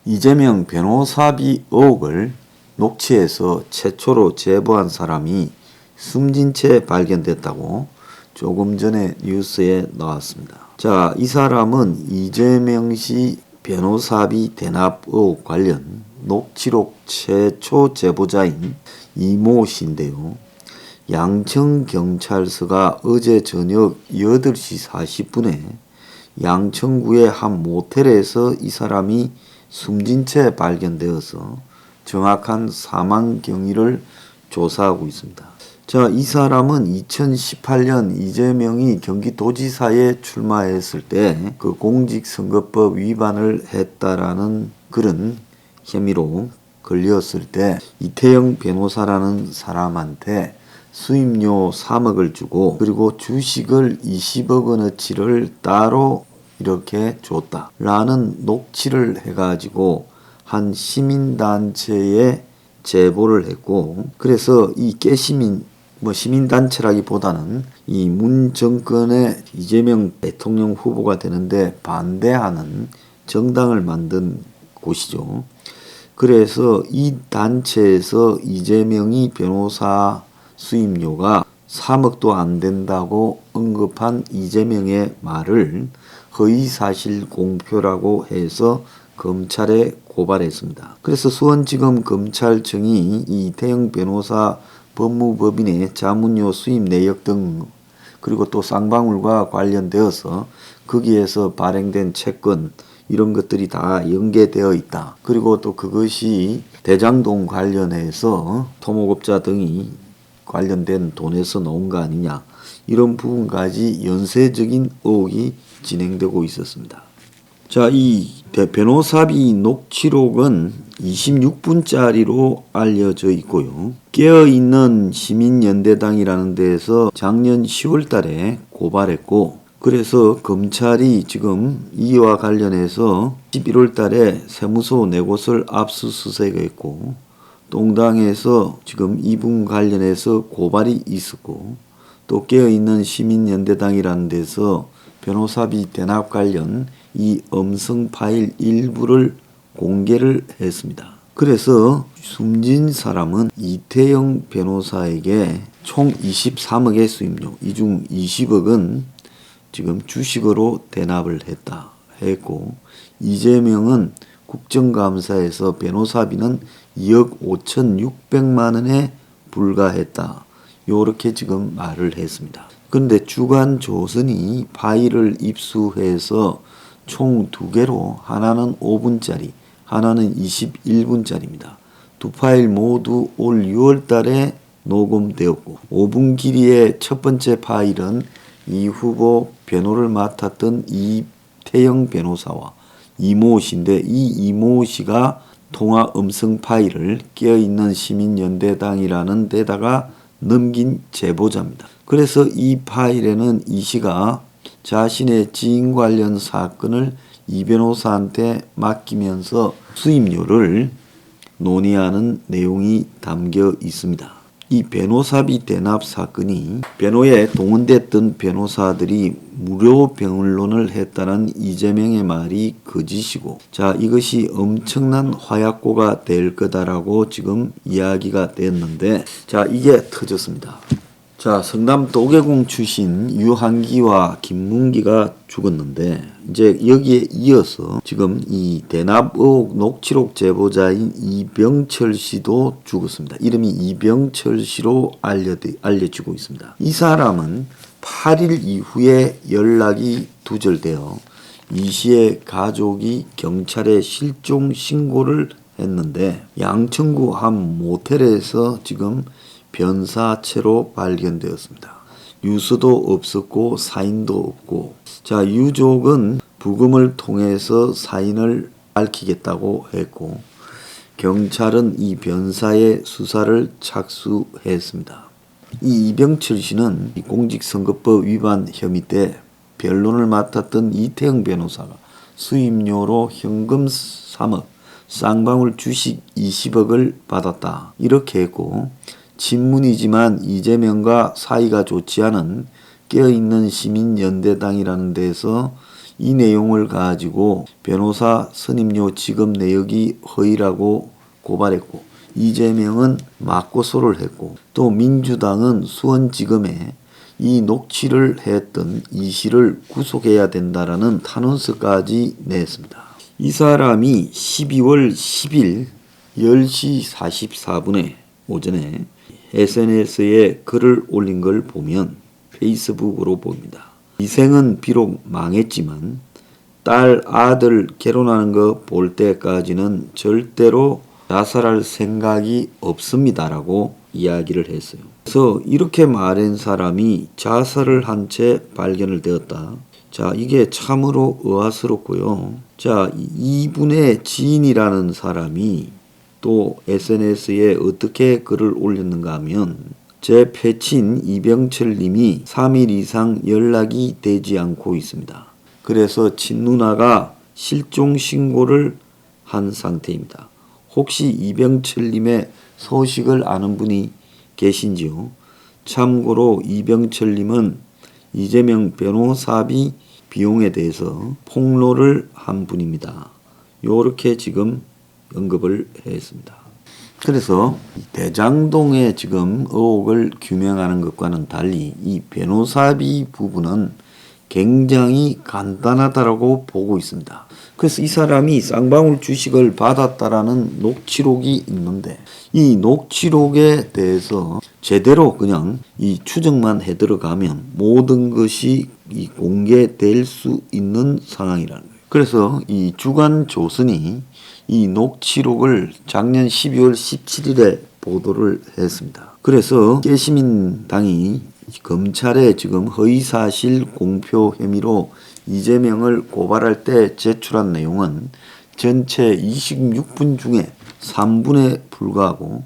이재명 변호사비 의혹을 녹취해서 최초로 제보한 사람이 숨진 채 발견됐다고 조금 전에 뉴스에 나왔습니다. 자, 이 사람은 이재명 씨 변호사비 대납 의혹 관련 녹취록 최초 제보자인 이모 씨인데요. 양천경찰서가 어제 저녁 8시 40분에 양천구의 한 모텔에서 이 사람이 숨진 채 발견되어서 정확한 사망 경위를 조사하고 있습니다. 자, 이 사람은 2018년 이재명이 경기도지사에 출마했을 때 그 공직선거법 위반을 했다라는 그런 혐의로 걸렸을 때 이태영 변호사라는 사람한테 수임료 3억을 주고 그리고 주식을 20억 원어치를 따로 이렇게 줬다라는 녹취를 해가지고 한 시민단체에 제보를 했고, 그래서 이 깨시민 시민단체라기보다는 이 문 정권의 이재명 대통령 후보가 되는데 반대하는 정당을 만든 곳이죠. 그래서 이 단체에서 이재명이 변호사 수임료가 3억도 안 된다고 언급한 이재명의 말을 허위사실 공표라고 해서 검찰에 고발했습니다. 그래서 수원지검 검찰청이 이태영 변호사 법무법인의 자문료 수입 내역 등 그리고 또 쌍방울과 관련되어서 거기에서 발행된 채권 이런 것들이 다 연계되어 있다. 그리고 또 그것이 대장동 관련해서 토목업자 등이 관련된 돈에서 나온 거 아니냐, 이런 부분까지 연쇄적인 의혹이 진행되고 있었습니다. 자, 이 변호사비 녹취록은 26분짜리로 알려져 있고요. 깨어있는 시민연대당이라는 데에서 작년 10월 달에 고발했고, 그래서 검찰이 지금 이와 관련해서 11월 달에 세무서 4곳을 압수수색했고, 동당에서 지금 이분 관련해서 고발이 있었고, 또 깨어있는 시민연대당이라는 데서 변호사비 대납 관련 이 음성 파일 일부를 공개를 했습니다. 그래서 숨진 사람은 이태영 변호사에게 총 23억의 수임료, 이 중 20억은 지금 주식으로 대납을 했고, 이재명은 국정감사에서 변호사비는 2억 5,600만 원에 불과했다, 요렇게 지금 말을 했습니다. 그런데 주간조선이 파일을 입수해서 총 2개로 하나는 5분짜리, 하나는 21분짜리입니다. 두 파일 모두 올 6월 달에 녹음되었고, 5분 길이의 첫 번째 파일은 이 후보 변호를 맡았던 이태영 변호사와 이모 씨인데, 이 이모 씨가 통화 음성 파일을 깨어있는 시민연대당이라는 데다가 넘긴 제보자입니다. 그래서 이 파일에는 이 씨가 자신의 지인 관련 사건을 이 변호사한테 맡기면서 수임료를 논의하는 내용이 담겨 있습니다. 이 변호사비 대납 사건이 변호에 동원됐던 변호사들이 무료 변론을 했다는 이재명의 말이 거짓이고, 자, 이것이 엄청난 화약고가 될 거다라고 지금 이야기가 됐는데, 자, 이게 터졌습니다. 자, 성남 도계공 출신 유한기와 김문기가 죽었는데, 이제 여기에 이어서 지금 이 대납 의혹 녹취록 제보자인 이병철 씨도 죽었습니다. 이름이 이병철 씨로 알려지고 있습니다. 이 사람은 8일 이후에 연락이 두절되어 이 씨의 가족이 경찰에 실종 신고를 했는데, 양천구 한 모텔에서 지금 변사체로 발견되었습니다. 유서도 없었고 사인도 없고, 자, 유족은 부검을 통해서 사인을 밝히겠다고 했고, 경찰은 이 변사의 수사를 착수했습니다. 이 이병철 씨는 공직선거법 위반 혐의 때 변론을 맡았던 이태영 변호사가 수임료로 현금 3억, 쌍방울 주식 20억을 받았다, 이렇게 했고, 친문이지만 이재명과 사이가 좋지 않은 깨어있는 시민연대당이라는 데서 이 내용을 가지고 변호사 선임료 지급 내역이 허위라고 고발했고, 이재명은 맞고소를 했고, 또 민주당은 수원지검에 이 녹취를 했던 이 씨를 구속해야 된다라는 탄원서까지 냈습니다. 이 사람이 12월 10일 10시 44분에 오전에 SNS에 글을 올린 걸 보면 페이스북으로 보입니다. 인생은 비록 망했지만 딸, 아들 결혼하는 거 볼 때까지는 절대로 자살할 생각이 없습니다라고 이야기를 했어요. 그래서 이렇게 말한 사람이 자살을 한 채 발견을 되었다. 자, 이게 참으로 의아스럽고요. 자, 이분의 지인이라는 사람이 또 SNS에 어떻게 글을 올렸는가 하면, 제 패친 이병철 님이 3일 이상 연락이 되지 않고 있습니다. 그래서 친누나가 실종 신고를 한 상태입니다. 혹시 이병철 님의 소식을 아는 분이 계신지요? 참고로 이병철 님은 이재명 변호사비 비용에 대해서 폭로를 한 분입니다. 요렇게 지금 언급을 했습니다. 그래서 대장동의 지금 의혹을 규명하는 것과는 달리 이 변호사비 부분은 굉장히 간단하다라고 보고 있습니다. 그래서 이 사람이 쌍방울 주식을 받았다라는 녹취록이 있는데, 이 녹취록에 대해서 제대로 그냥 이 추정만 해 들어가면 모든 것이 이 공개될 수 있는 상황이라는 거예요. 그래서 이 주간조선이 이 녹취록을 작년 12월 17일에 보도를 했습니다. 그래서 깨시민당이 검찰에 지금 허위사실 공표 혐의로 이재명을 고발할 때 제출한 내용은 전체 26분 중에 3분에 불과하고,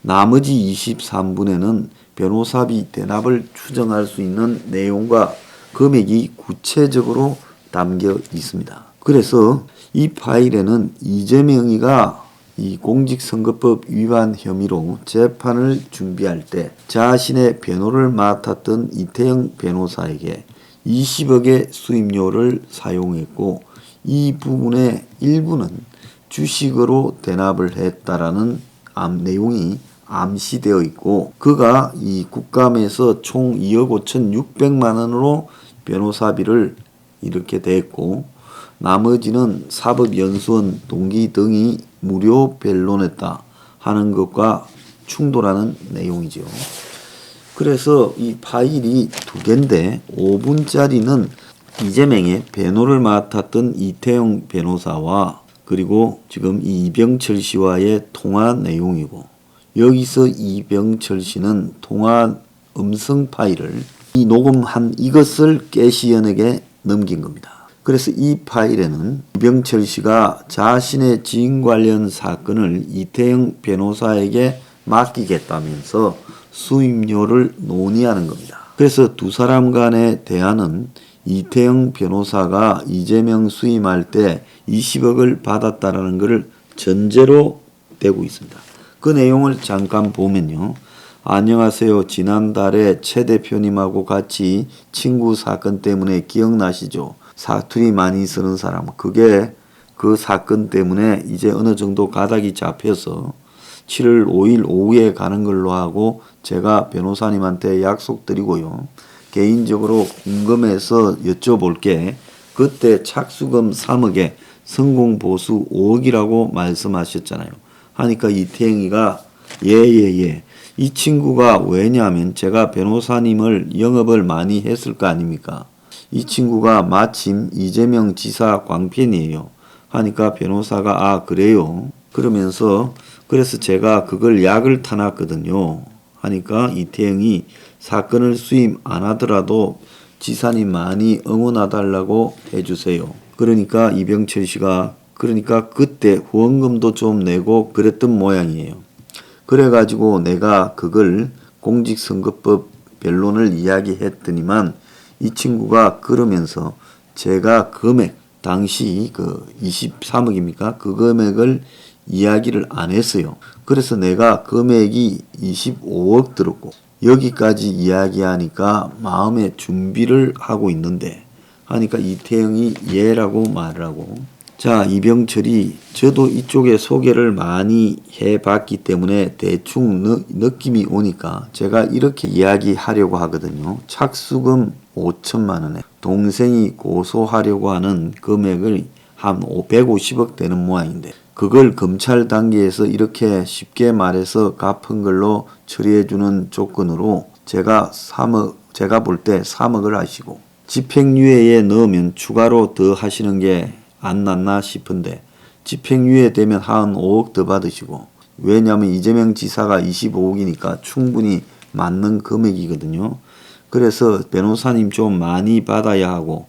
나머지 23분에는 변호사비 대납을 추정할 수 있는 내용과 금액이 구체적으로 담겨 있습니다. 그래서 이 파일에는 이재명이가 이 공직선거법 위반 혐의로 재판을 준비할 때 자신의 변호를 맡았던 이태영 변호사에게 20억의 수임료를 사용했고, 이 부분의 일부는 주식으로 대납을 했다라는 내용이 암시되어 있고, 그가 이 국감에서 총 2억 5,600만 원으로 변호사비를 이렇게 냈고, 나머지는 사법연수원 동기 등이 무료 변론했다 하는 것과 충돌하는 내용이죠. 그래서 이 파일이 두 개인데, 5분짜리는 이재명의 변호를 맡았던 이태영 변호사와 그리고 지금 이병철 씨와의 통화 내용이고, 여기서 이병철 씨는 통화 음성 파일을 이 녹음한 이것을 깨시연에게 넘긴 겁니다. 그래서 이 파일에는 이병철 씨가 자신의 지인 관련 사건을 이태영 변호사에게 맡기겠다면서 수임료를 논의하는 겁니다. 그래서 두 사람 간의 대화는 이태영 변호사가 이재명 수임할 때 20억을 받았다라는 것을 전제로 되고 있습니다. 그 내용을 잠깐 보면요. 안녕하세요. 지난달에 최 대표님하고 같이 친구 사건 때문에 기억나시죠? 사투리 많이 쓰는 사람. 그게 그 사건 때문에 이제 어느 정도 가닥이 잡혀서 7월 5일 오후에 가는 걸로 하고, 제가 변호사님한테 약속드리고요. 개인적으로 궁금해서 여쭤볼게. 그때 착수금 3억에 성공보수 5억이라고 말씀하셨잖아요. 하니까 이태영이가 예. 이 친구가 왜냐하면 제가 변호사님을 영업을 많이 했을 거 아닙니까? 이 친구가 마침 이재명 지사 광팬이에요. 하니까 변호사가 아 그래요? 그러면서 그래서 제가 그걸 약을 타놨거든요. 하니까 이태영이 사건을 수임 안 하더라도 지사님 많이 응원해달라고 해주세요. 그러니까 이병철 씨가 그러니까 그때 후원금도 좀 내고 그랬던 모양이에요. 그래가지고 내가 그걸 공직선거법 변론을 이야기했더니만 이 친구가 그러면서 제가 금액 당시 그 23억입니까? 그 금액을 이야기를 안 했어요. 그래서 내가 금액이 25억 들었고 여기까지 이야기하니까 마음의 준비를 하고 있는데 하니까 이태영이 예라고 말을 하고, 자, 이병철이 저도 이쪽에 소개를 많이 해봤기 때문에 대충 느낌이 오니까 제가 이렇게 이야기하려고 하거든요. 착수금 5천만 원에 동생이 고소하려고 하는 금액을 한 150억 되는 모양인데, 그걸 검찰 단계에서 이렇게 쉽게 말해서 갚은 걸로 처리해주는 조건으로 제가 볼 때 3억을 하시고 집행유예에 넣으면 추가로 더 하시는 게 안 낫나 싶은데, 집행유예 되면 한 5억 더 받으시고, 왜냐하면 이재명 지사가 25억이니까 충분히 맞는 금액이거든요. 그래서 변호사님 좀 많이 받아야 하고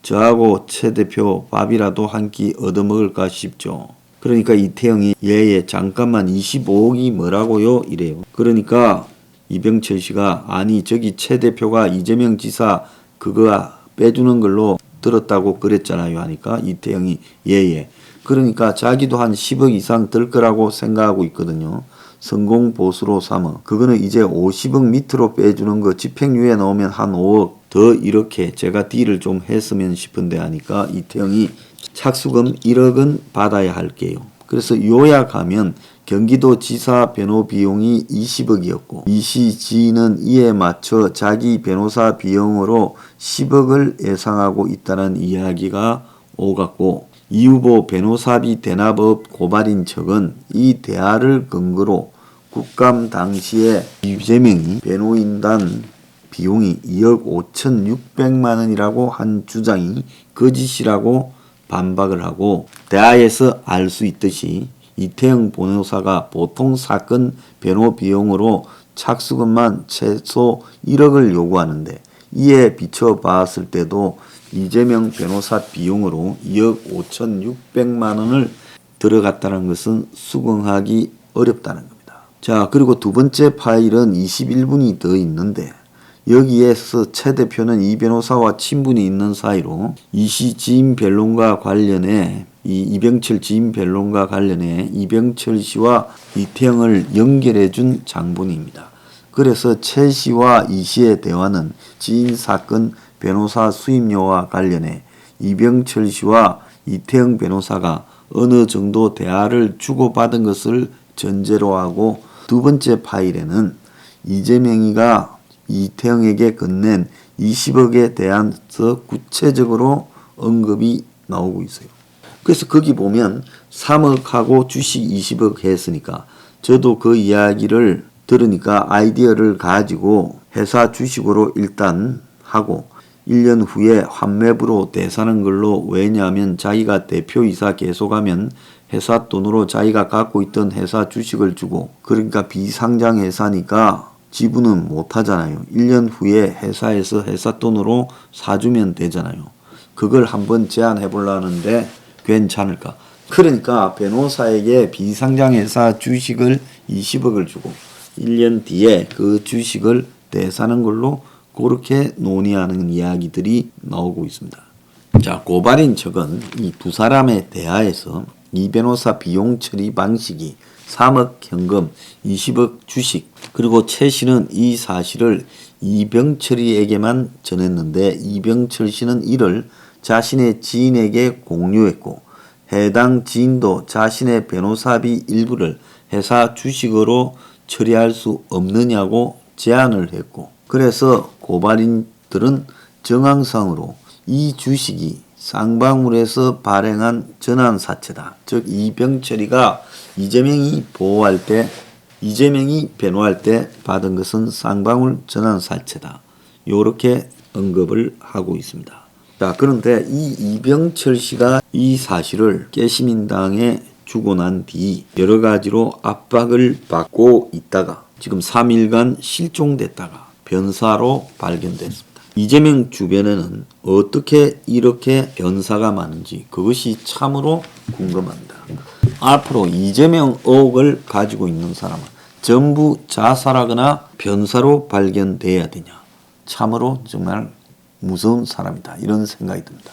저하고 최 대표 밥이라도 한 끼 얻어먹을까 싶죠. 그러니까 이태영이 예예 잠깐만 25억이 뭐라고요? 이래요. 그러니까 이병철 씨가 아니 저기 최 대표가 이재명 지사 그거 빼주는 걸로 들었다고 그랬잖아요 하니까 이태영이 예예. 그러니까 자기도 한 10억 이상 들 거라고 생각하고 있거든요. 성공 보수로 삼어. 그거는 이제 50억 밑으로 빼주는 거 집행유예 나오면 한 5억 더 이렇게 제가 딜을 좀 했으면 싶은데 하니까 이태영이 착수금 1억은 받아야 할게요. 그래서 요약하면 경기도지사 변호 비용이 20억이었고 이시지는 이에 맞춰 자기 변호사 비용으로 10억을 예상하고 있다는 이야기가 오갔고, 이 후보 변호사비 대납업 고발인 척은 이 대화를 근거로 국감 당시에 이재명이 변호인단 비용이 2억 5,600만 원이라고 한 주장이 거짓이라고 반박을 하고, 대화에서 알 수 있듯이 이태영 변호사가 보통 사건 변호 비용으로 착수금만 최소 1억을 요구하는데, 이에 비춰봤을 때도 이재명 변호사 비용으로 2억 5,600만 원을 들어갔다는 것은 수긍하기 어렵다는 겁니다. 자, 그리고 두 번째 파일은 21분이 더 있는데, 여기에서 최 대표는 이 변호사와 친분이 있는 사이로 이시 지인 변론과 관련해 이병철 지인 변론과 관련해 이병철 씨와 이태영을 연결해 준 장본입니다. 그래서 최 씨와 이 씨의 대화는 지인 사건 변호사 수임료와 관련해 이병철 씨와 이태영 변호사가 어느 정도 대화를 주고받은 것을 전제로 하고, 두 번째 파일에는 이재명이가 이태영에게 건넨 20억에 대해서 구체적으로 언급이 나오고 있어요. 그래서 거기 보면 3억하고 주식 20억 했으니까 저도 그 이야기를 들으니까 아이디어를 가지고 회사 주식으로 일단 하고 1년 후에 환매부로 대사는 걸로, 왜냐하면 자기가 대표이사 계속하면 회사 돈으로 자기가 갖고 있던 회사 주식을 주고, 그러니까 비상장 회사니까 지분은 못하잖아요. 1년 후에 회사에서 회사 돈으로 사주면 되잖아요. 그걸 한번 제안해 보려는데 괜찮을까? 그러니까 변호사에게 비상장 회사 주식을 20억을 주고 1년 뒤에 그 주식을 대사는 걸로 그렇게 논의하는 이야기들이 나오고 있습니다. 자, 고발인 척은 이 두 사람의 대화에서 이 변호사 비용 처리 방식이 3억 현금, 20억 주식, 그리고 최 씨는 이 사실을 이병철이에게만 전했는데 이병철 씨는 이를 자신의 지인에게 공유했고, 해당 지인도 자신의 변호사비 일부를 회사 주식으로 처리할 수 없느냐고 제안을 했고, 그래서 고발인들은 정황상으로 이 주식이 쌍방울에서 발행한 전환사채다. 즉 이병철이가 이재명이 변호할 때 받은 것은 쌍방울 전환사채다. 요렇게 언급을 하고 있습니다. 자, 그런데 이 이병철 씨가 이 사실을 깨시민당에 주고 난 뒤 여러 가지로 압박을 받고 있다가 지금 3일간 실종됐다가 변사로 발견됐습니다. 이재명 주변에는 어떻게 이렇게 변사가 많은지 그것이 참으로 궁금합니다. 앞으로 이재명 의혹을 가지고 있는 사람은 전부 자살하거나 변사로 발견돼야 되냐. 참으로 정말 무서운 사람이다. 이런 생각이 듭니다.